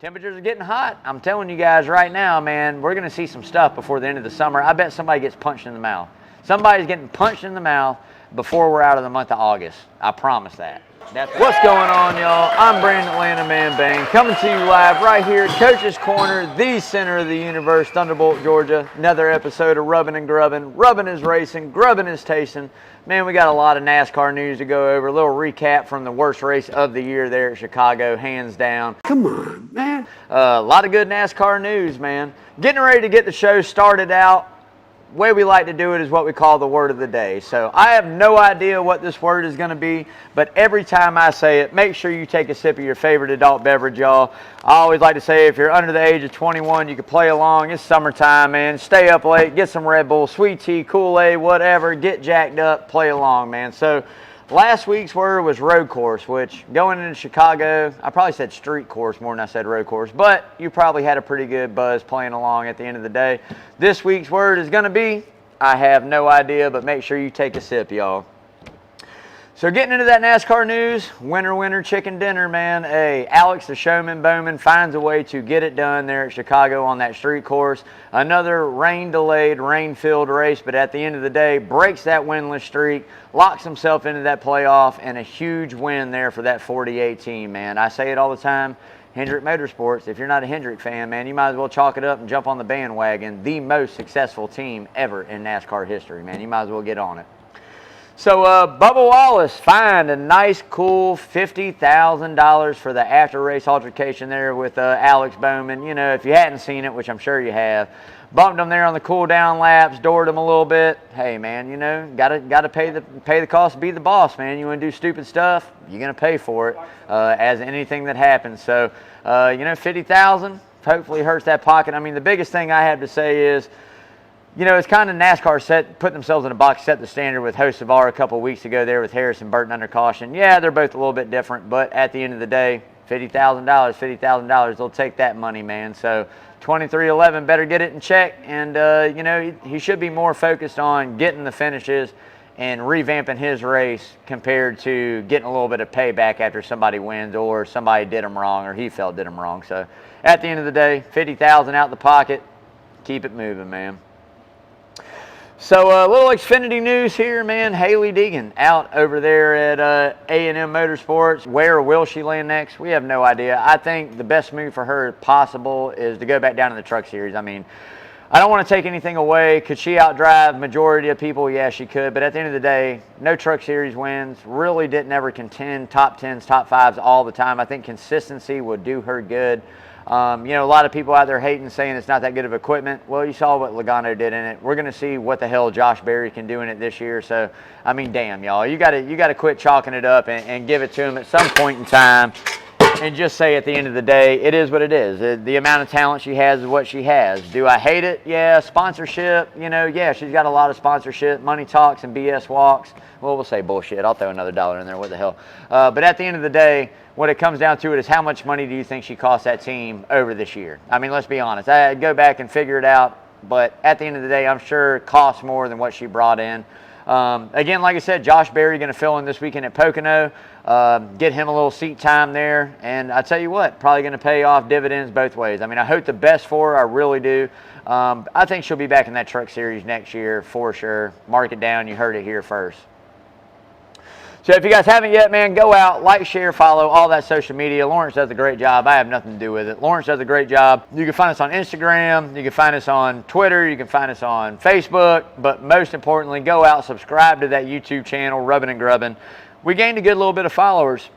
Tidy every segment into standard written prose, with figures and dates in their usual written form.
Temperatures are getting hot. I'm telling you guys right now, man, we're going to see some stuff before the end of the summer. I bet somebody gets punched in the mouth. Somebody's getting punched in the mouth before we're out of the month of August. I promise that. What's going on, y'all? I'm Brandon Atlanta Man Bang, coming to you live right here at Coach's Corner, the center of the universe, Thunderbolt, Georgia. Another episode of Rubbin' and Grubbin'. Rubbin' is racing, grubbin' is tasting. Man, we got a lot of NASCAR news to go over. A little recap from the worst race of the year there at Chicago, hands down. Come on, man. A lot of good NASCAR news, man. Getting ready to get the show started out. The way we like to do it is what we call the word of the day. So I have no idea what this word is going to be, but every time I say it, make sure you take a sip of your favorite adult beverage, y'all. I always like to say if you're under the age of 21, you can play along. It's summertime, man. Stay up late, get some Red Bull, sweet tea, Kool-Aid, whatever. Get jacked up, play along, man. So last week's word was road course, which going into Chicago, I probably said street course more than I said road course, but you probably had a pretty good buzz playing along at the end of the day. This week's word is going to be, I have no idea, but make sure you take a sip, y'all. So getting into that NASCAR news, winner, chicken dinner, man. Hey, Alex the Showman Bowman finds a way to get it done there at Chicago on that street course. Another rain-delayed, rain-filled race, but at the end of the day, breaks that winless streak, locks himself into that playoff, and a huge win there for that 48 team, man. I say it all the time. Hendrick Motorsports, if you're not a Hendrick fan, man, you might as well chalk it up and jump on the bandwagon. The most successful team ever in NASCAR history, man. You might as well get on it. So Bubba Wallace fined a nice, cool $50,000 for the after-race altercation there with Alex Bowman. You know, if you hadn't seen it, which I'm sure you have, bumped him there on the cool-down laps, doored him a little bit. Hey, man, you know, gotta pay the cost to be the boss, man. You want to do stupid stuff, you're gonna pay for it, as anything that happens. So, you know, $50,000 hopefully hurts that pocket. I mean, the biggest thing I have to say is, you know, it's kind of NASCAR put themselves in a box, set the standard with Hocevar a couple of weeks ago there with Harrison Burton under caution. Yeah, they're both a little bit different, but at the end of the day, $50,000, they'll take that money, man. So 23-11, better get it in check, and, you know, he should be more focused on getting the finishes and revamping his race compared to getting a little bit of payback after somebody wins or somebody did him wrong or he felt did him wrong. So at the end of the day, $50,000 out the pocket, keep it moving, man. So a little Xfinity news here, man. Haley Deegan out over there at A&M Motorsports. Where will she land next? We have no idea. I think the best move for her possible is to go back down to the Truck Series. I mean, I don't want to take anything away. Could she outdrive majority of people? Yeah, she could. But at the end of the day, no Truck Series wins. Really didn't ever contend top 10s, top 5s all the time. I think consistency would do her good. You know, a lot of people out there hating, saying it's not that good of equipment. Well, you saw what Logano did in it. We're going to see what the hell Josh Berry can do in it this year. So, I mean, damn, y'all. You got to quit chalking it up and give it to him at some point in time and just say at the end of the day, it is what it is. The amount of talent she has is what she has. Do I hate it? Yeah. Sponsorship, you know, yeah, she's got a lot of sponsorship. Money talks and BS walks. Well, we'll say bullshit. I'll throw another $1 in there. What the hell? But at the end of the day, what it comes down to it is how much money do you think she cost that team over this year? I mean, let's be honest. I'd go back and figure it out. But at the end of the day, I'm sure it costs more than what she brought in. Again, like I said, Josh Berry going to fill in this weekend at Pocono. Get him a little seat time there. And I tell you what, probably going to pay off dividends both ways. I mean, I hope the best for her. I really do. I think she'll be back in that Truck Series next year for sure. Mark it down. You heard it here first. So if you guys haven't yet, man, go out, like, share, follow, all that social media. Lawrence does a great job. I have nothing to do with it. Lawrence does a great job. You can find us on Instagram. You can find us on Twitter. You can find us on Facebook. But most importantly, go out, subscribe to that YouTube channel, Rubbin' and Grubbin'. We gained a good little bit of followers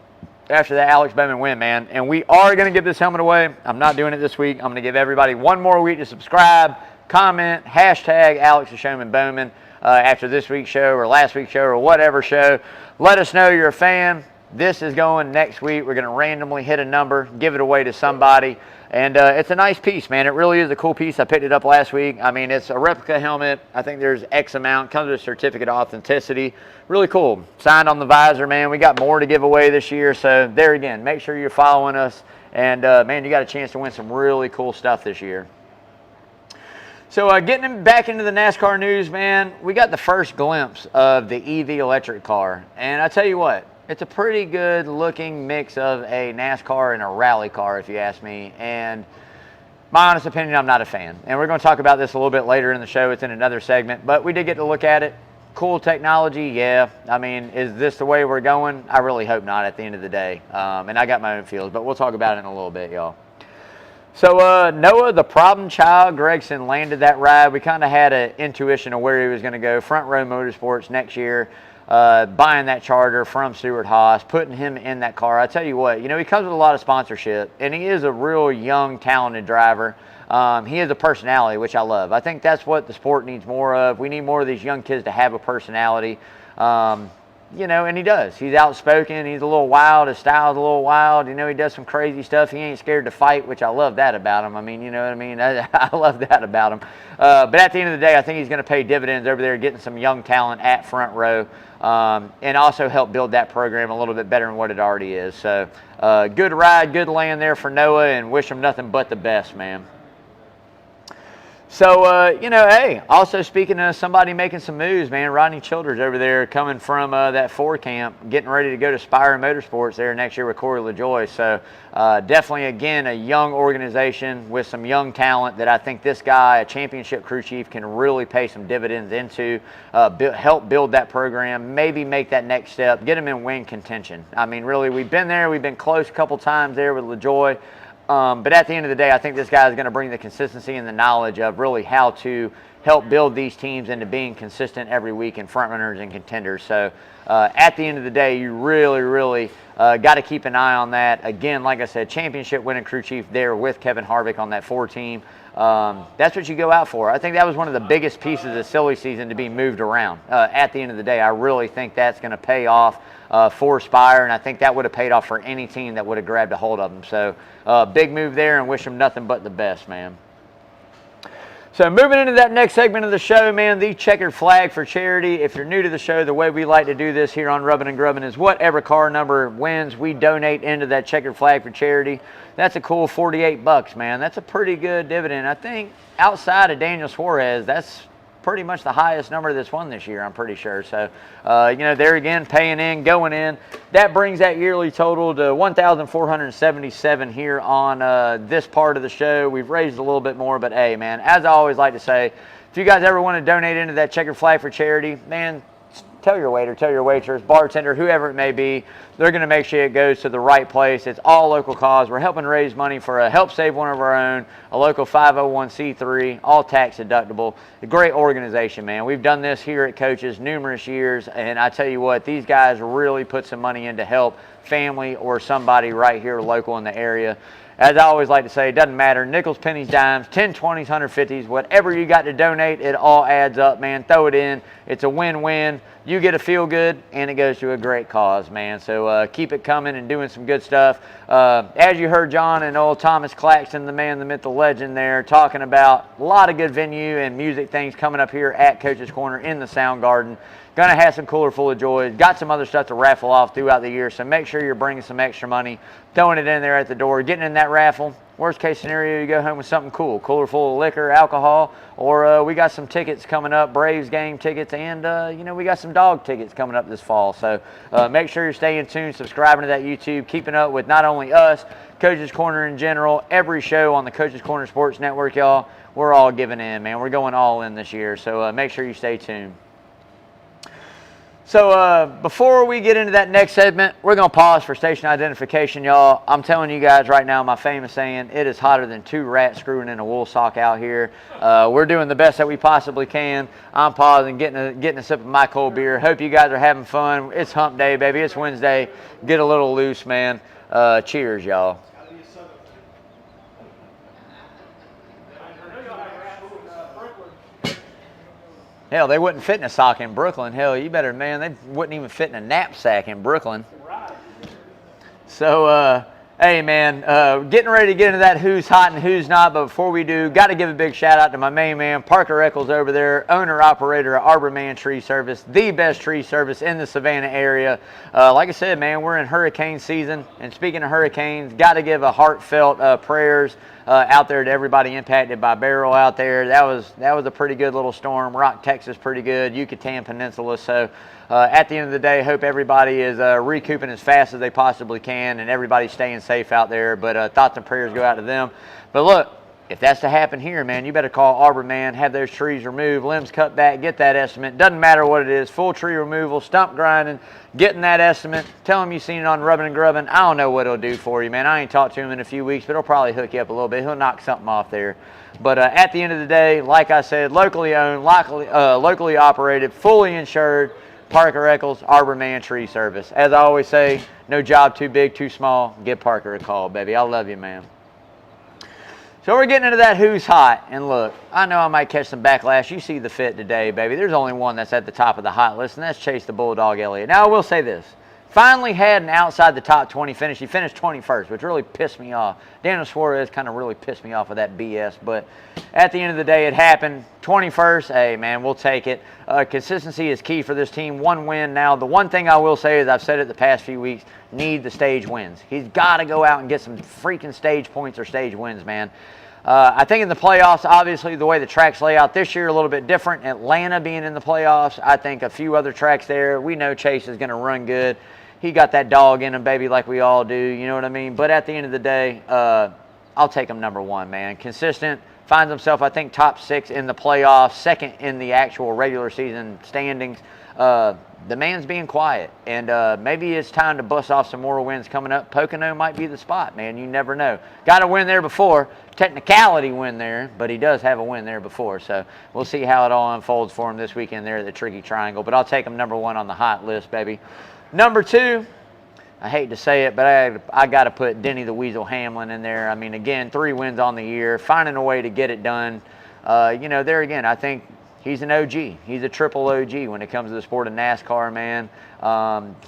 after that Alex Bowman win, man. And we are going to give this helmet away. I'm not doing it this week. I'm going to give everybody one more week to subscribe, comment, hashtag Alex the Showman Bowman after this week's show or last week's show or whatever show. Let us know you're a fan. This is going next week. We're going to randomly hit a number, give it away to somebody. And it's a nice piece, man. It really is a cool piece. I picked it up last week. I mean, it's a replica helmet. I think there's X amount. Comes with a certificate of authenticity. Really cool. Signed on the visor, man. We got more to give away this year. So there again, make sure you're following us. And, man, you got a chance to win some really cool stuff this year. So getting back into the NASCAR news, man, we got the first glimpse of the EV electric car. And I tell you what, It's a pretty good looking mix of a NASCAR and a rally car, if you ask me. And my honest opinion, I'm not a fan. And we're going to talk about this a little bit later in the show. It's in another segment, but we did get to look at it. Cool technology, yeah. I mean, is this the way we're going? I really hope not at the end of the day. And I got my own feels, but we'll talk about it in a little bit, y'all. So Noah, the problem child, Gregson, landed that ride. We kind of had an intuition of where he was going to go. Front Row Motorsports next year, buying that Charger from Stewart Haas, putting him in that car. I tell you what, he comes with a lot of sponsorship, and he is a real young, talented driver. He is a personality, which I love. I think that's what the sport needs more of. We need more of these young kids to have a personality. And he does. He's outspoken. He's a little wild. His style's a little wild. He does some crazy stuff. He ain't scared to fight, which I love that about him. I mean, you know what I mean? I love that about him. But at the end of the day, I think he's going to pay dividends over there, getting some young talent at Front Row, and also help build that program a little bit better than what it already is. So good ride, good land there for Noah, and wish him nothing but the best, man. So, hey, also speaking of somebody making some moves, man, Rodney Childers over there coming from that 4 camp, getting ready to go to Spire Motorsports there next year with Corey LaJoie. So, definitely, again, a young organization with some young talent that I think this guy, a championship crew chief, can really pay some dividends into, help build that program, maybe make that next step, get them in win contention. I mean, really, we've been there. We've been close a couple times there with LaJoie. But at the end of the day, I think this guy is going to bring the consistency and the knowledge of really how to help build these teams into being consistent every week and front runners and contenders. So at the end of the day, you really, really got to keep an eye on that. Again, like I said, championship winning crew chief there with Kevin Harvick on that 4 team. That's what you go out for. I think that was one of the biggest pieces of silly season to be moved around. At the end of the day, I really think that's going to pay off for Spire, and I think that would have paid off for any team that would have grabbed a hold of them. So big move there, and wish them nothing but the best, man. So moving into that next segment of the show, man, the checkered flag for charity. If you're new to the show, the way we like to do this here on Rubbin' and Grubbin' is whatever car number wins, we donate into that checkered flag for charity. That's a cool $48, man. That's a pretty good dividend. I think outside of Daniel Suarez, that's pretty much the highest number that's won this year, I'm pretty sure. So, there again, paying in, going in. That brings that yearly total to $1,477 here on this part of the show. We've raised a little bit more, but hey, man, as I always like to say, if you guys ever want to donate into that checkered flag for charity, man, tell your waiter, tell your waitress, bartender, whoever it may be, they're going to make sure it goes to the right place. It's all local cause. We're helping raise money for a Help Save One of Our Own, a local 501c3, all tax deductible. A great organization, man. We've done this here at Coaches numerous years, and I tell you what, these guys really put some money in to help family or somebody right here local in the area. As I always like to say, it doesn't matter. Nickels, pennies, dimes, 10, 20s, 150s, whatever you got to donate, it all adds up, man. Throw it in. It's a win-win. You get to feel good, and it goes to a great cause, man. So keep it coming and doing some good stuff. As you heard John and old Thomas Claxton, the man, the myth, the legend there, talking about a lot of good venue and music things coming up here at Coach's Corner in the Sound Garden. Going to have some cooler full of joy. Got some other stuff to raffle off throughout the year, so make sure you're bringing some extra money, throwing it in there at the door, getting in that raffle. Worst case scenario, you go home with something cool, cooler full of liquor, alcohol, or we got some tickets coming up, Braves game tickets, and we got some dog tickets coming up this fall. So make sure you're staying tuned, subscribing to that YouTube, keeping up with not only us, Coach's Corner in general, every show on the Coach's Corner Sports Network, y'all. We're all giving in, man. We're going all in this year, so make sure you stay tuned. So before we get into that next segment, we're going to pause for station identification, y'all. I'm telling you guys right now, my famous saying, it is hotter than 2 rats screwing in a wool sock out here. We're doing the best that we possibly can. I'm pausing, getting a sip of my cold beer. Hope you guys are having fun. It's hump day, baby. It's Wednesday. Get a little loose, man. Cheers, y'all. Hell, they wouldn't fit in a sock in Brooklyn. Hell, you better, man, they wouldn't even fit in a knapsack in Brooklyn. So, hey, man, getting ready to get into that who's hot and who's not, but before we do, got to give a big shout-out to my main man, Parker Eccles over there, owner-operator of Arborman Tree Service, the best tree service in the Savannah area. Like I said, man, we're in hurricane season, and speaking of hurricanes, got to give a heartfelt prayers out there to everybody impacted by Beryl out there. That was a pretty good little storm. Rock, Texas, pretty good. Yucatan Peninsula. So At the end of the day, hope everybody is recouping as fast as they possibly can, and everybody's staying safe out there. But thoughts and prayers go out to them. But look, if that's to happen here, man, you better call Arbor Man, have those trees removed, limbs cut back, get that estimate. Doesn't matter what it is, full tree removal, stump grinding, getting that estimate. Tell him you seen it on Rubbing and Grubbing. I don't know what it'll do for you, man. I ain't talked to him in a few weeks, but he'll probably hook you up a little bit. He'll knock something off there. But at the end of the day, like I said, locally owned, locally operated, fully insured, Parker Eccles, Arbor Man Tree Service. As I always say, no job too big, too small. Give Parker a call, baby. I love you, man. So we're getting into that who's hot. And look, I know I might catch some backlash. You see the fit today, baby. There's only one that's at the top of the hot list, and that's Chase the Bulldog Elliott. Now, I will say this. Finally had an outside the top 20 finish. He finished 21st, which really pissed me off. Daniel Suarez kind of really pissed me off with that BS. But at the end of the day, it happened. 21st, hey, man, we'll take it. Consistency is key for this team. One win. Now, the one thing I will say is I've said it the past few weeks, need the stage wins. He's got to go out and get some freaking stage points or stage wins, man. I think in the playoffs, obviously, the way the tracks lay out this year, a little bit different. Atlanta being in the playoffs, I think a few other tracks there. We know Chase is going to run good. He got that dog in him, baby, like we all do. You know what I mean? But at the end of the day, I'll take him number one, man. Consistent, finds himself, I think, top 6 in the playoffs, second in the actual regular season standings. The man's being quiet, and maybe it's time to bust off some more wins coming up. Pocono might be the spot, man. You never know. Got a win there before. Technicality win there, but he does have a win there before. So we'll see how it all unfolds for him this weekend there at the Tricky Triangle. But I'll take him number one on the hot list, baby. Number 2, I hate to say it, but I got to put Denny the Weasel Hamlin in there. I mean, again, 3 wins on the year, finding a way to get it done. You know, there again, I think he's an OG. He's a triple OG when it comes to the sport of NASCAR, man.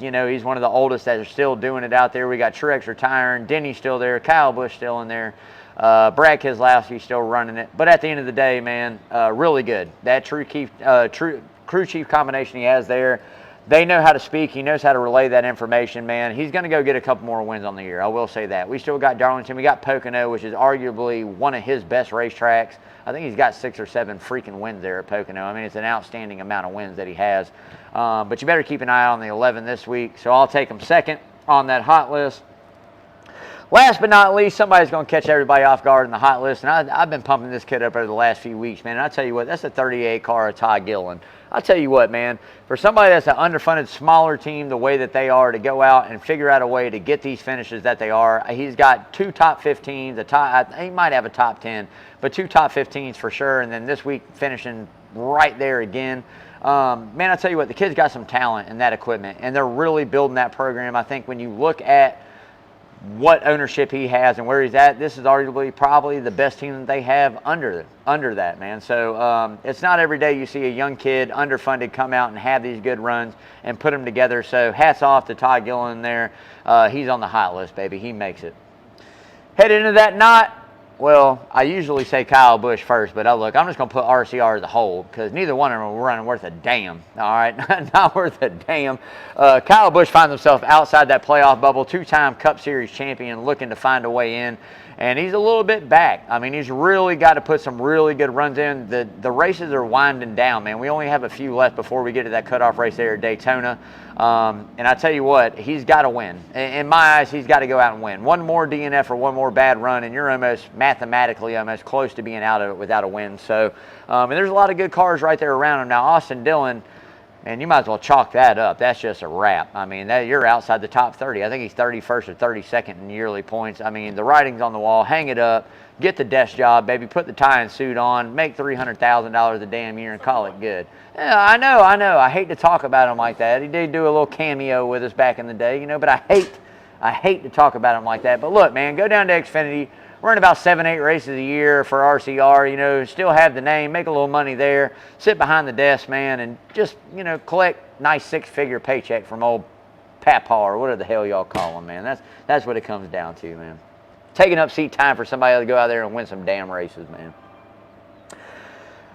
You know, he's one of the oldest that are still doing it out there. We got Truex retiring, Denny's still there, Kyle Busch still in there, Brad Keselowski still running it. But at the end of the day, man, really good. That crew chief combination he has there, they know how to speak. He knows how to relay that information, man. He's going to go get a couple more wins on the year. I will say that. We still got Darlington. We got Pocono, which is arguably one of his best racetracks. I think he's got 6 or 7 freaking wins there at Pocono. I mean, it's an outstanding amount of wins that he has. But you better keep an eye on the 11 this week. So I'll take him second on that hot list. Last but not least, somebody's going to catch everybody off guard in the hot list. And I've been pumping this kid up over the last few weeks, man. And I tell you what, that's a 38 car of Ty Gillen. I'll tell you what, man, for somebody that's an underfunded, smaller team, the way that they are, to go out and figure out a way to get these finishes that they are. He's got 2 top 15s, he might have a top 10, but 2 top 15s for sure. And then this week finishing right there again. Man, I tell you what, the kid's got some talent in that equipment, and they're really building that program. I think when you look at what ownership he has and where he's at, this is arguably probably the best team that they have under that, man. So it's not every day you see a young kid, underfunded, come out and have these good runs and put them together. So hats off to Ty Gillen there. He's on the hot list, baby. He makes it. Head into that knot. Well, I usually say Kyle Busch first, but look, I'm just going to put RCR as a whole because neither one of them are running worth a damn, all right? Not worth a damn. Kyle Busch finds himself outside that playoff bubble, 2-time Cup Series champion, looking to find a way in, and he's a little bit back. I mean, he's really got to put some really good runs in. The races are winding down, man. We only have a few left before we get to that cutoff race there at Daytona. And I tell you what, he's got to win. In my eyes, he's got to go out and win. One more DNF or one more bad run, and you're almost mathematically almost close to being out of it without a win. So, and there's a lot of good cars right there around him. Now, Austin Dillon, and you might as well chalk that up. That's just a wrap. I mean, you're outside the top 30. I think he's 31st or 32nd in yearly points. I mean, the writing's on the wall. Hang it up. Get the desk job, baby. Put the tie and suit on. Make $300,000 a damn year and call it good. Yeah, I know. I hate to talk about him like that. He did do a little cameo with us back in the day, you know, but I hate to talk about him like that. But look, man, go down to Xfinity. We're in about 7-8 races a year for RCR, you know, still have the name, make a little money there, sit behind the desk, man, and just, you know, collect nice 6-figure paycheck from old Papa or whatever the hell y'all call him, man. That's what it comes down to, man. Taking up seat time for somebody to go out there and win some damn races, man.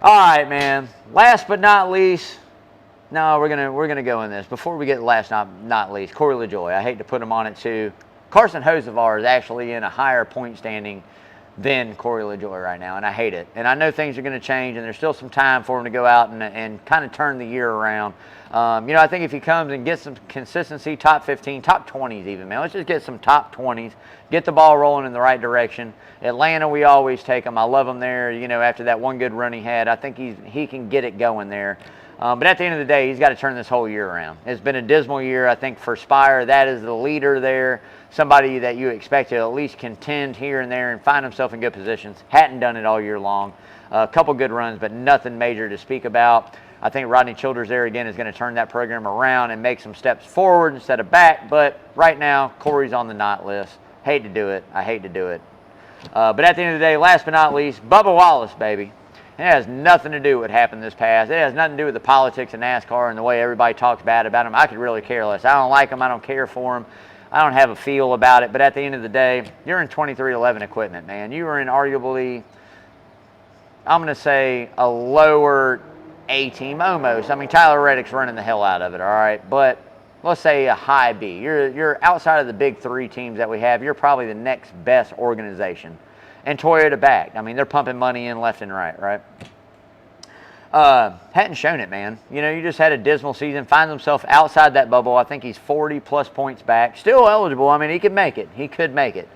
All right, man. Last but not least, no, we're gonna go in this. Before we get last not least, Corey LaJoie. I hate to put him on it too. Carson Hocevar is actually in a higher point standing than Corey LaJoy right now, and I hate it. And I know things are going to change, and there's still some time for him to go out and kind of turn the year around. I think if he comes and gets some consistency, top 15, top 20s even, man. Let's just get some top 20s, get the ball rolling in the right direction. Atlanta, we always take him. I love him there, after that one good run he had. I think he can get it going there. But at the end of the day, he's got to turn this whole year around. It's been a dismal year, I think, for Spire. That is the leader there, somebody that you expect to at least contend here and there and find himself in good positions. Hadn't done it all year long. A couple good runs, but nothing major to speak about. I think Rodney Childers there again is going to turn that program around and make some steps forward instead of back. But right now, Corey's on the not list. Hate to do it. I hate to do it. But at the end of the day, last but not least, Bubba Wallace, baby. It has nothing to do with what happened this past. It has nothing to do with the politics of NASCAR and the way everybody talks bad about him. I could really care less. I don't like him. I don't care for him. I don't have a feel about it. But at the end of the day, you're in 2311 equipment, man. You are in arguably, I'm going to say, a lower A team almost. I mean, Tyler Reddick's running the hell out of it, all right? But let's say a high B. You're outside of the big three teams that we have. You're probably the next best organization. And Toyota backed. I mean, they're pumping money in left and right? Hadn't shown it, man. You just had a dismal season. Finds himself outside that bubble. I think he's 40-plus points back. Still eligible. I mean, he could make it. He could make it.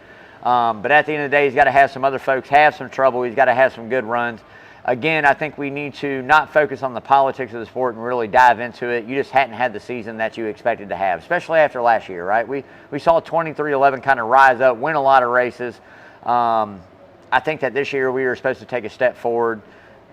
But at the end of the day, he's got to have some other folks have some trouble. He's got to have some good runs. Again, I think we need to not focus on the politics of the sport and really dive into it. You just hadn't had the season that you expected to have, especially after last year, right? We saw 2311 kind of rise up, win a lot of races. I think that this year we were supposed to take a step forward,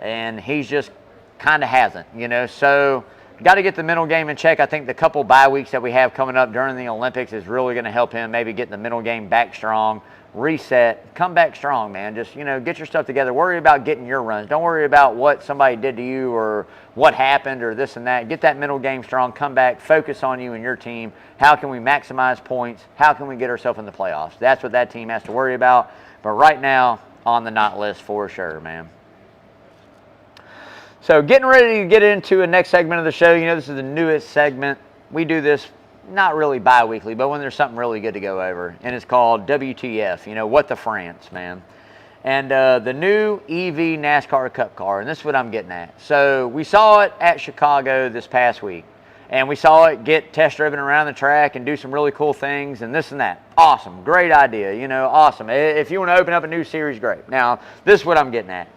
and he's just kind of hasn't, So got to get the mental game in check. I think the couple bye weeks that we have coming up during the Olympics is really going to help him maybe get the mental game back strong, reset, come back strong, man. Just, get your stuff together. Worry about getting your runs. Don't worry about what somebody did to you or what happened or this and that. Get that mental game strong, come back, focus on you and your team. How can we maximize points? How can we get ourselves in the playoffs? That's what that team has to worry about. But right now, on the not list for sure, man. So getting ready to get into a next segment of the show. This is the newest segment. We do this not really bi-weekly, but when there's something really good to go over. And it's called WTF, what the France, man. And the new EV NASCAR Cup car, and this is what I'm getting at. So we saw it at Chicago this past week. And we saw it get test driven around the track and do some really cool things and this and that. Awesome. Great idea. Awesome. If you want to open up a new series, great. Now, this is what I'm getting at.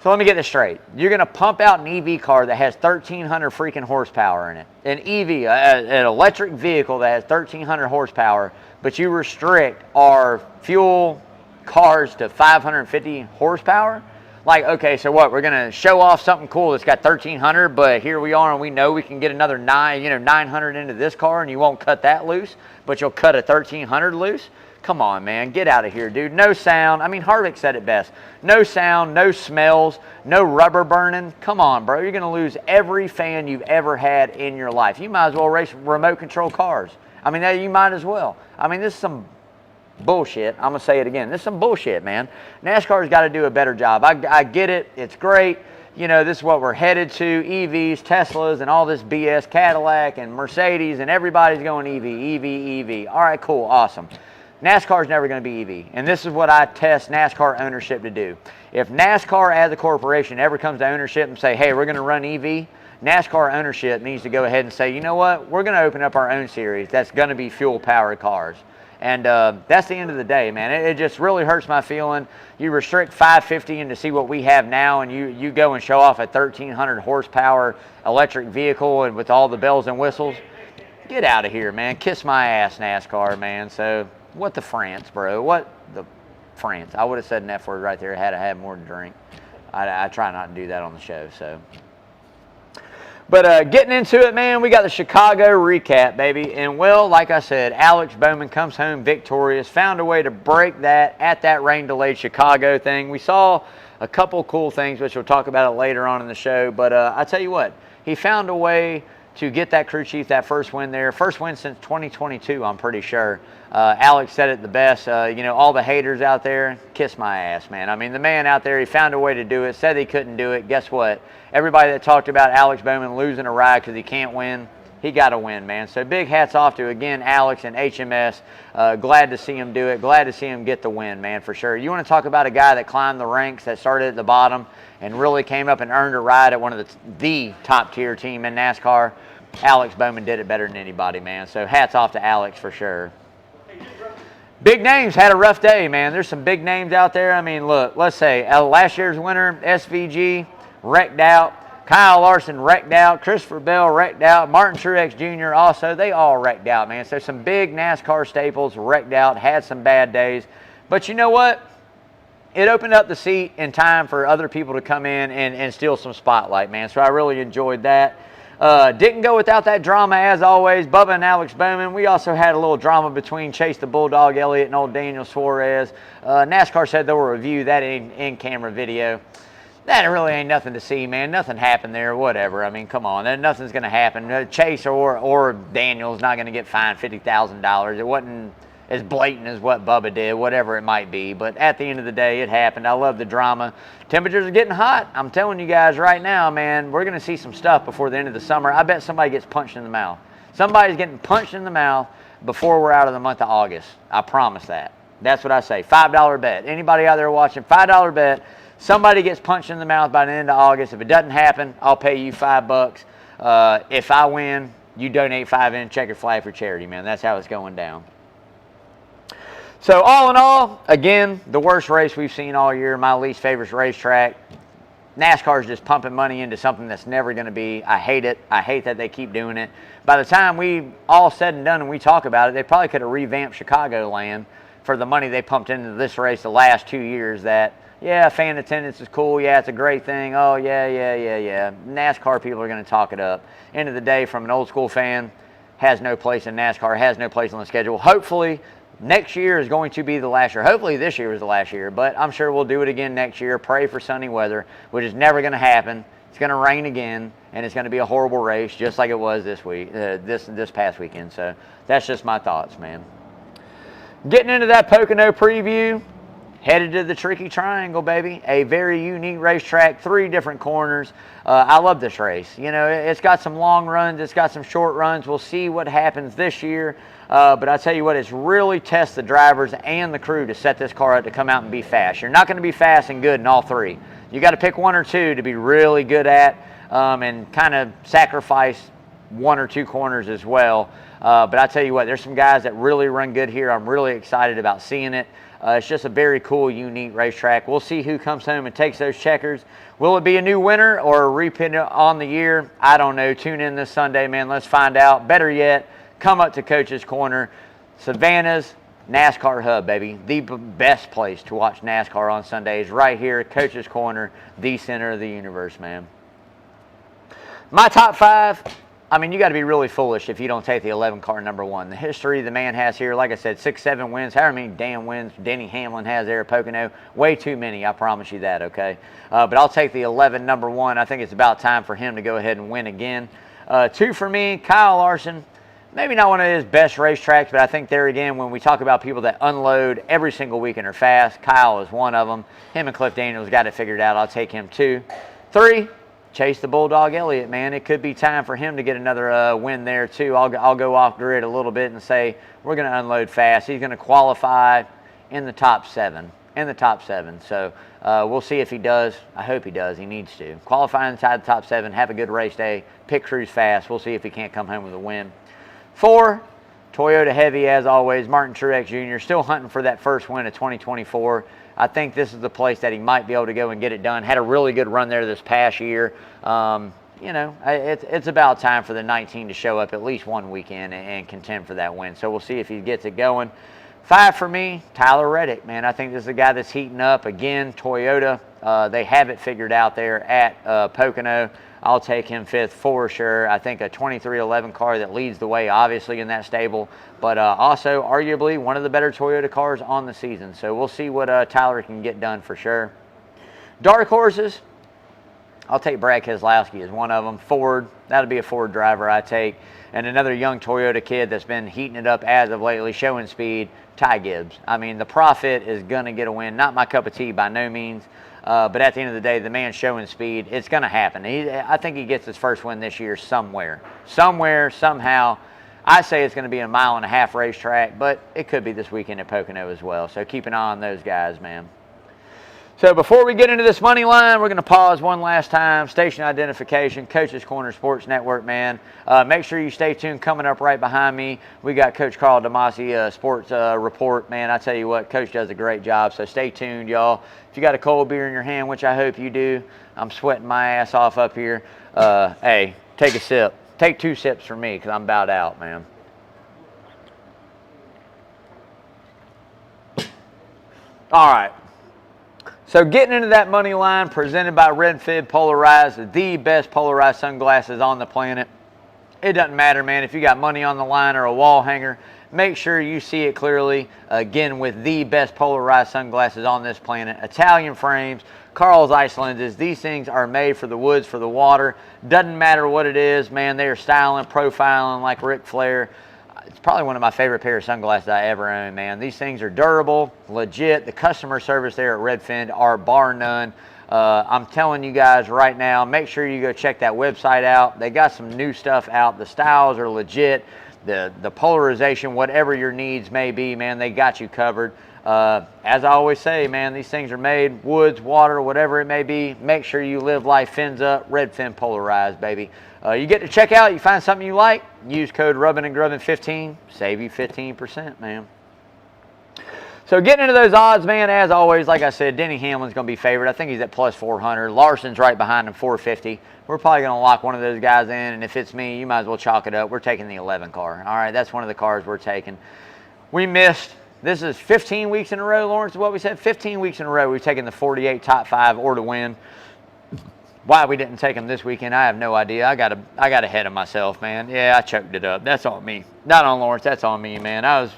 So let me get this straight. You're going to pump out an EV car that has 1,300 freaking horsepower in it. An EV, an electric vehicle that has 1,300 horsepower, but you restrict our fuel cars to 550 horsepower? Like, okay, so what? We're going to show off something cool that's got 1,300, but here we are and we know we can get another 900 into this car and you won't cut that loose, but you'll cut a 1,300 loose? Come on, man. Get out of here, dude. No sound. I mean, Harvick said it best. No sound, no smells, no rubber burning. Come on, bro. You're going to lose every fan you've ever had in your life. You might as well race remote control cars. I mean, you might as well. I mean, this is some bullshit. I'm going to say it again. This is some bullshit, man. NASCAR's got to do a better job. I get it. It's great. This is what we're headed to. EVs, Teslas, and all this BS. Cadillac and Mercedes, and everybody's going EV. All right, cool. Awesome. NASCAR's never going to be EV. And this is what I test NASCAR ownership to do. If NASCAR as a corporation ever comes to ownership and say, hey, we're going to run EV, NASCAR ownership needs to go ahead and say, you know what? We're going to open up our own series that's going to be fuel-powered cars. And that's the end of the day, man. It just really hurts my feeling. You restrict 550 and to see what we have now, and you go and show off a 1,300 horsepower electric vehicle and with all the bells and whistles. Get out of here, man. Kiss my ass, NASCAR, man. So what the France, bro? What the France? I would have said an F word right there had I had more to drink. I try not to do that on the show, so. But getting into it, man, we got the Chicago recap, baby. And, well, like I said, Alex Bowman comes home victorious, found a way to break that at that rain-delayed Chicago thing. We saw a couple cool things, which we'll talk about it later on in the show. But I tell you what, he found a way to get that crew chief that first win there. First win since 2022, I'm pretty sure. Alex said it the best. All the haters out there, kiss my ass, man. I mean, the man out there, he found a way to do it, said he couldn't do it. Guess what? Everybody that talked about Alex Bowman losing a ride because he can't win, he got a win, man. So big hats off to, again, Alex and HMS. Glad to see him do it. Glad to see him get the win, man, for sure. You want to talk about a guy that climbed the ranks, that started at the bottom and really came up and earned a ride at one of the top-tier team in NASCAR. Alex Bowman did it better than anybody, man. So hats off to Alex for sure. Big names had a rough day, man. There's some big names out there. I mean, look, let's say last year's winner, SVG, wrecked out. Kyle Larson wrecked out. Christopher Bell wrecked out. Martin Truex Jr. also. They all wrecked out, man. So some big NASCAR staples wrecked out, had some bad days. But you know what? It opened up the seat in time for other people to come in and steal some spotlight, man. So I really enjoyed that. Didn't go without that drama, as always. Bubba and Alex Bowman. We also had a little drama between Chase the Bulldog Elliott and old Daniel Suarez. NASCAR said they'll review that in-camera video. That really ain't nothing to see, man. Nothing happened there, whatever. I mean, come on. Nothing's going to happen. Chase or Daniel's not going to get fined $50,000. It wasn't as blatant as what Bubba did, whatever it might be. But at the end of the day, it happened. I love the drama. Temperatures are getting hot. I'm telling you guys right now, man, we're going to see some stuff before the end of the summer. I bet somebody gets punched in the mouth. Somebody's getting punched in the mouth before we're out of the month of August. I promise that. That's what I say. $5 bet. Anybody out there watching, $5 bet. Somebody gets punched in the mouth by the end of August. If it doesn't happen, I'll pay you $5. If I win, you donate $5 in, check your flag for charity, man. That's how it's going down. So all in all, again, the worst race we've seen all year, my least favorite racetrack. NASCAR is just pumping money into something that's never going to be. I hate it. I hate that they keep doing it. By the time we all said and done and we talk about it, they probably could have revamped Chicagoland for the money they pumped into this race the last 2 years. That, yeah, fan attendance is cool. Yeah, it's a great thing. Oh, yeah. NASCAR people are going to talk it up. End of the day, from an old school fan, has no place in NASCAR, has no place on the schedule. Hopefully, next year is going to be the last year. Hopefully this year was the last year, but I'm sure we'll do it again next year. Pray for sunny weather, which is never going to happen. It's going to rain again, and it's going to be a horrible race, just like it was this week, this past weekend. So that's just my thoughts, man. Getting into that Pocono preview, headed to the Tricky Triangle, baby. A very unique racetrack, 3 different corners. I love this race. You know, it's got some long runs, it's got some short runs. We'll see what happens this year. But I tell you what, it's really test the drivers and the crew to set this car up to come out and be fast. You're not going to be fast and good in all 3. You got to pick 1 or 2 to be really good at, and kind of sacrifice 1 or 2 corners as well. But I tell you what, there's some guys that really run good here. I'm really excited about seeing it. It's just a very cool, unique racetrack. We'll see who comes home and takes those checkers. Will it be a new winner or a repeat on the year? I don't know. Tune in this Sunday, man. Let's find out. Better yet, come up to Coach's Corner. Savannah's NASCAR hub, baby. The best place to watch NASCAR on Sundays, right here at Coach's Corner, the center of the universe, man. My top 5. I mean, you got to be really foolish if you don't take the 11 car number 1. The history the man has here, like I said, 6, 7 wins, however many damn wins Denny Hamlin has there at Pocono. Way too many, I promise you that, okay? But I'll take the 11 number 1. I think it's about time for him to go ahead and win again. 2 for me, Kyle Larson. Maybe not one of his best racetracks, but I think there again, when we talk about people that unload every single week and are fast, Kyle is one of them. Him and Cliff Daniels got it figured out. I'll take him 2. 3. Chase the Bulldog Elliott, man. It could be time for him to get another win there, too. I'll go off grid a little bit and say we're going to unload fast. He's going to qualify in the top 7. So we'll see if he does. I hope he does. He needs to. Qualify inside the top 7, have a good race day, pick crews fast. We'll see if he can't come home with a win. 4, Toyota heavy, as always, Martin Truex Jr. Still hunting for that first win of 2024. I think this is the place that he might be able to go and get it done. Had a really good run there this past year. You know, it's about time for the 19 to show up at least one weekend and contend for that win. So we'll see if he gets it going. 5 for me, Tyler Reddick, man. I think this is a guy that's heating up. Again, Toyota, they have it figured out there at Pocono. I'll take him 5th for sure. I think a 2311 car that leads the way, obviously, in that stable, but also arguably one of the better Toyota cars on the season. So we'll see what Tyler can get done for sure. Dark horses, I'll take Brad Keselowski as one of them. Ford, that'll be a Ford driver I take. And another young Toyota kid that's been heating it up as of lately, showing speed, Ty Gibbs. I mean, the Prophet is going to get a win. Not my cup of tea by no means. But at the end of the day, the man's showing speed. It's going to happen. I think he gets his first win this year somewhere. Somewhere, somehow. I say it's going to be a 1.5 mile racetrack, but it could be this weekend at Pocono as well. So keep an eye on those guys, man. So before we get into this money line, we're going to pause one last time. Station identification, Coach's Corner Sports Network, man. Make sure you stay tuned. Coming up right behind me, we got Coach Carl DeMasi, Sports Report. Man, I tell you what, Coach does a great job, so stay tuned, y'all. If you got a cold beer in your hand, which I hope you do, I'm sweating my ass off up here. Hey, take a sip. Take 2 sips for me because I'm about out, man. All right. So getting into that money line, presented by Redfin Polarized, the best polarized sunglasses on the planet. It doesn't matter, man, if you got money on the line or a wall hanger, make sure you see it clearly. Again, with the best polarized sunglasses on this planet. Italian frames, Carl's Ice lenses. These things are made for the woods, for the water. Doesn't matter what it is, man. They are styling, profiling like Ric Flair. It's probably one of my favorite pair of sunglasses I ever owned, man. These things are durable, legit. The customer service there at Redfin are bar none. I'm telling you guys right now, make sure you go check that website out. They got some new stuff out. The styles are legit. The polarization, whatever your needs may be, man, they got you covered. As I always say, man, these things are made, woods, water, whatever it may be. Make sure you live life fins up. Redfin Polarized, baby. You get to check out, you find something you like, use code Rubbin'n'Grubbin15, save you 15%, man. So getting into those odds, man, as always, like I said, Denny Hamlin's going to be favored. I think he's at plus 400. Larson's right behind him, 450. We're probably going to lock one of those guys in, and if it's me, you might as well chalk it up. We're taking the 11 car. All right, that's one of the cars we're taking. We missed. This is 15 weeks in a row, Lawrence, is what we said. 15 weeks in a row we've taken the 48 top 5 or to win. Why we didn't take them this weekend, I have no idea. I got ahead of myself, man. Yeah, I choked it up. That's on me. Not on Lawrence. That's on me, man. I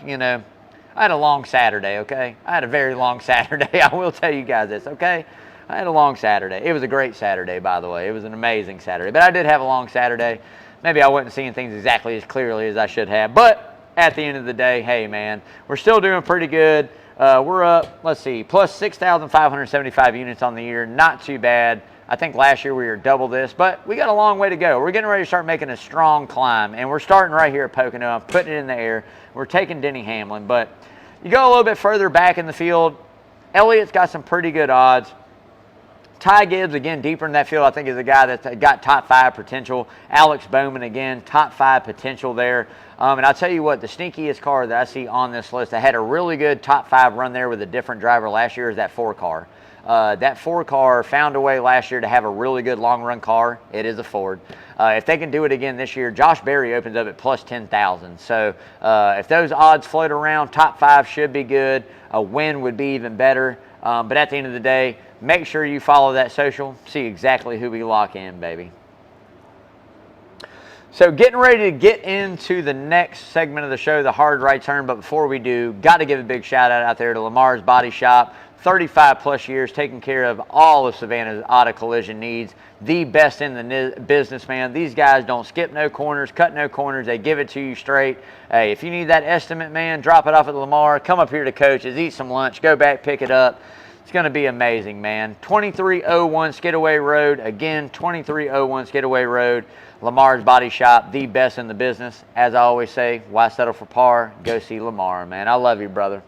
had a long Saturday, okay? I had a very long Saturday. I will tell you guys this, okay? I had a long Saturday. It was a great Saturday, by the way. It was an amazing Saturday. But I did have a long Saturday. Maybe I wasn't seeing things exactly as clearly as I should have. But at the end of the day, hey, man, we're still doing pretty good. We're up, let's see, plus 6,575 units on the year. Not too bad. I think last year we were double this, but we got a long way to go. We're getting ready to start making a strong climb, and we're starting right here at Pocono. I'm putting it in the air. We're taking Denny Hamlin, but you go a little bit further back in the field, Elliott's got some pretty good odds. Ty Gibbs, again, deeper in that field, I think is a guy that's got top 5 potential. Alex Bowman, again, top 5 potential there. And I'll tell you what, the sneakiest car that I see on this list that had a really good top 5 run there with a different driver last year is that 4 car. That 4 car found a way last year to have a really good long run car. It is a Ford. If they can do it again this year, Josh Berry opens up at plus 10,000. So if those odds float around, top 5 should be good. A win would be even better. But at the end of the day, make sure you follow that social. See exactly who we lock in, baby. So getting ready to get into the next segment of the show, the hard right turn. But before we do, got to give a big shout out there to Lamar's Body Shop. 35 plus years taking care of all of Savannah's auto collision needs. The best in the business, man. These guys don't skip no corners, cut no corners. They give it to you straight. Hey, if you need that estimate, man, drop it off at Lamar. Come up here to Coach's, eat some lunch, go back, pick it up. It's going to be amazing, man. 2301 Skidaway Road. Again, 2301 Skidaway Road. Lamar's Body Shop, the best in the business. As I always say, why settle for par? Go see Lamar, man. I love you, brother.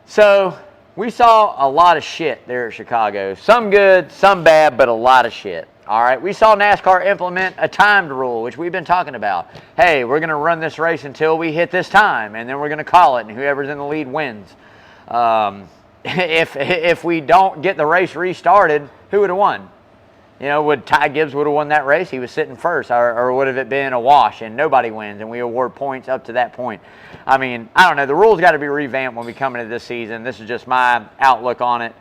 So we saw a lot of shit there at Chicago. Some good, some bad, but a lot of shit. All right, we saw NASCAR implement a timed rule, which we've been talking about. Hey, we're going to run this race until we hit this time, and then we're going to call it, and whoever's in the lead wins. If we don't get the race restarted, who would have won? You know, would Ty Gibbs would have won that race? He was sitting first, or would have it been a wash and nobody wins and we award points up to that point? I mean, I don't know. The rules got to be revamped when we come into this season. This is just my outlook on it.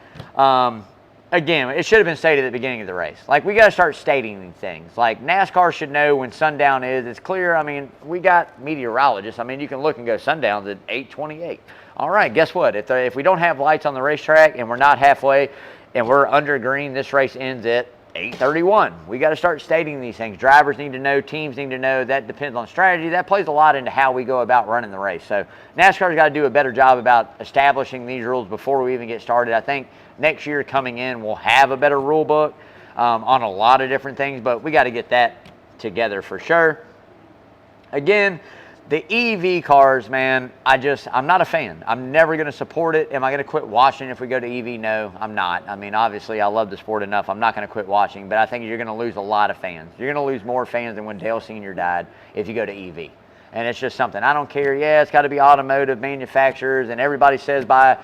Again, it should have been stated at the beginning of the race. Like, we got to start stating these things. Like, NASCAR should know when sundown is. It's clear. I mean, we got meteorologists. I mean, you can look and go, sundown's at 8:28. All right, guess what? If we don't have lights on the racetrack and we're not halfway and we're under green, this race ends at 831. We got to start stating these things. Drivers need to know, teams need to know. That depends on strategy. That plays a lot into how we go about running the race. So NASCAR's got to do a better job about establishing these rules before we even get started. I think next year coming in, we'll have a better rule book on a lot of different things, but we got to get that together for sure. Again, the EV cars, man, I'm not a fan. I'm never going to support it. Am I going to quit watching if we go to EV? No, I'm not. I mean, obviously, I love the sport enough. I'm not going to quit watching, but I think you're going to lose a lot of fans. You're going to lose more fans than when Dale Sr. died if you go to EV. And it's just something. I don't care. Yeah, it's got to be automotive manufacturers, and everybody says by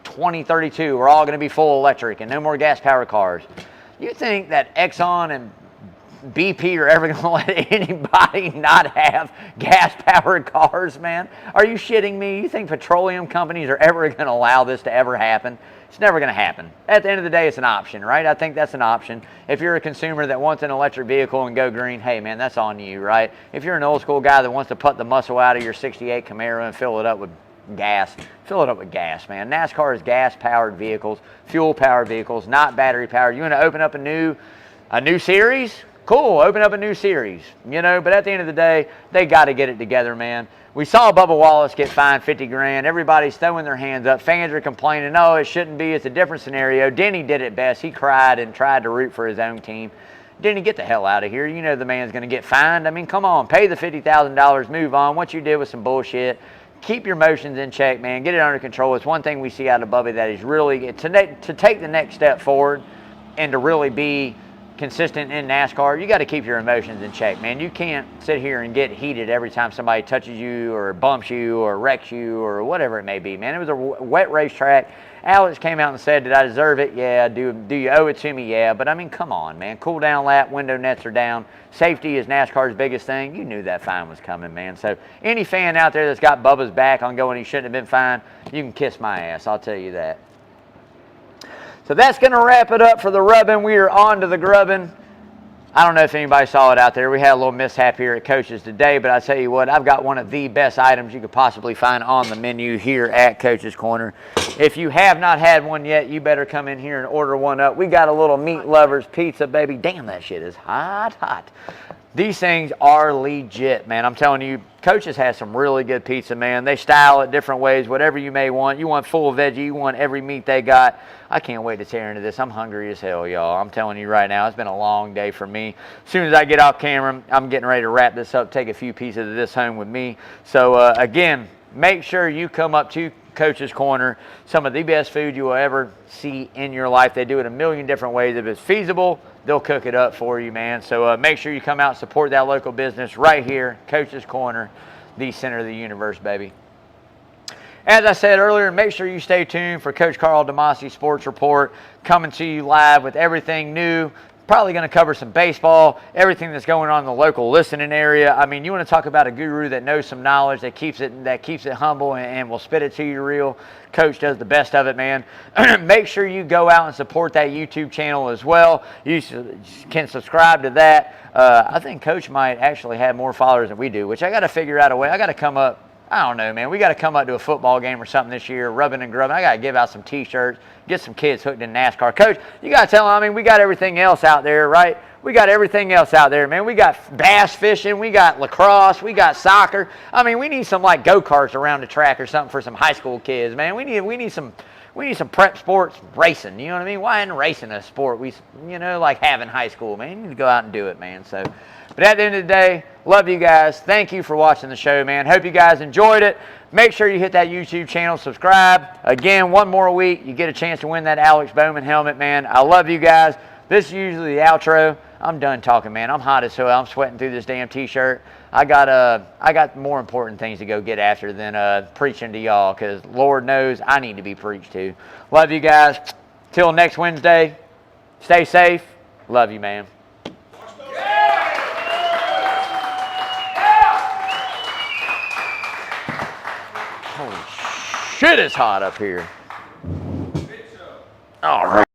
2032, we're all going to be full electric and no more gas-powered cars. You think that Exxon and BP are ever going to let anybody not have gas-powered cars, man? Are you shitting me? You think petroleum companies are ever going to allow this to ever happen? It's never going to happen. At the end of the day, it's an option, right? I think that's an option. If you're a consumer that wants an electric vehicle and go green, hey, man, that's on you, right? If you're an old-school guy that wants to put the muscle out of your 68 Camaro and fill it up with gas, fill it up with gas, man. NASCAR is gas-powered vehicles, fuel-powered vehicles, not battery-powered. You want to open up a new series? Cool, open up a new series, you know, but at the end of the day, they got to get it together, man. We saw Bubba Wallace get fined 50 grand. Everybody's throwing their hands up. Fans are complaining, no, it shouldn't be. It's a different scenario. Denny did it best. He cried and tried to root for his own team. Denny, get the hell out of here. You know the man's going to get fined. I mean, come on, pay the $50,000, move on. What you did was some bullshit. Keep your emotions in check, man. Get it under control. It's one thing we see out of Bubby that is really, to take the next step forward and to really be consistent in NASCAR, you got to keep your emotions in check, man. You can't sit here and get heated every time somebody touches you or bumps you or wrecks you or whatever it may be, man. It was a wet racetrack. Alex came out and said, did I deserve it? Yeah. Do you owe it to me? Yeah. But I mean, come on, man. Cool down lap, window nets are down. Safety is NASCAR's biggest thing. You knew that fine was coming, man. So any fan out there that's got Bubba's back on going he shouldn't have been fined, you can kiss my ass. I'll tell you that. So that's going to wrap it up for the rubbing. We are on to the grubbing. I don't know if anybody saw it out there. We had a little mishap here at Coach's today, but I tell you what, I've got one of the best items you could possibly find on the menu here at Coach's Corner. If you have not had one yet, you better come in here and order one up. We got a little meat lovers pizza, baby. Damn, that shit is hot, hot. These things are legit, man. I'm telling you, Coach's has some really good pizza, man. They style it different ways, whatever you may want. You want full veggie, you want every meat they got. I can't wait to tear into this. I'm hungry as hell, y'all. I'm telling you right now, it's been a long day for me. As soon as I get off camera, I'm getting ready to wrap this up, take a few pieces of this home with me. So, again, make sure you come up to Coach's Corner. Some of the best food you will ever see in your life. They do it a million different ways. If it's feasible, they'll cook it up for you, man. So make sure you come out and support that local business right here, Coach's Corner, the center of the universe, baby. As I said earlier, make sure you stay tuned for Coach Carl DeMasi Sports Report, coming to you live with everything new. Probably going to cover some baseball, everything that's going on in the local listening area. I mean, you want to talk about a guru that knows some knowledge, that keeps it humble and will spit it to you real. Coach does the best of it, man. Make sure you go out and support that YouTube channel as well. You can subscribe to that. I think Coach might actually have more followers than we do, which I got to figure out a way. I got to come up. I don't know, man. We got to come up to a football game or something this year, rubbing and grubbing. I got to give out some T-shirts, get some kids hooked in NASCAR. Coach, you got to tell them, I mean, we got everything else out there, right? We got everything else out there, man. We got bass fishing. We got lacrosse. We got soccer. I mean, we need some, like, go-karts around the track or something for some high school kids, man. We need some prep sports racing. You know what I mean? Why isn't racing a sport like having high school, man? You need to go out and do it, man. So, but at the end of the day, love you guys. Thank you for watching the show, man. Hope you guys enjoyed it. Make sure you hit that YouTube channel, subscribe. Again, one more week, you get a chance to win that Alex Bowman helmet, man. I love you guys. This is usually the outro. I'm done talking, man. I'm hot as hell. I'm sweating through this damn T-shirt. I got more important things to go get after than preaching to y'all, because Lord knows I need to be preached to. Love you guys. Till next Wednesday, stay safe. Love you, man. Holy shit, it's hot up here. All right.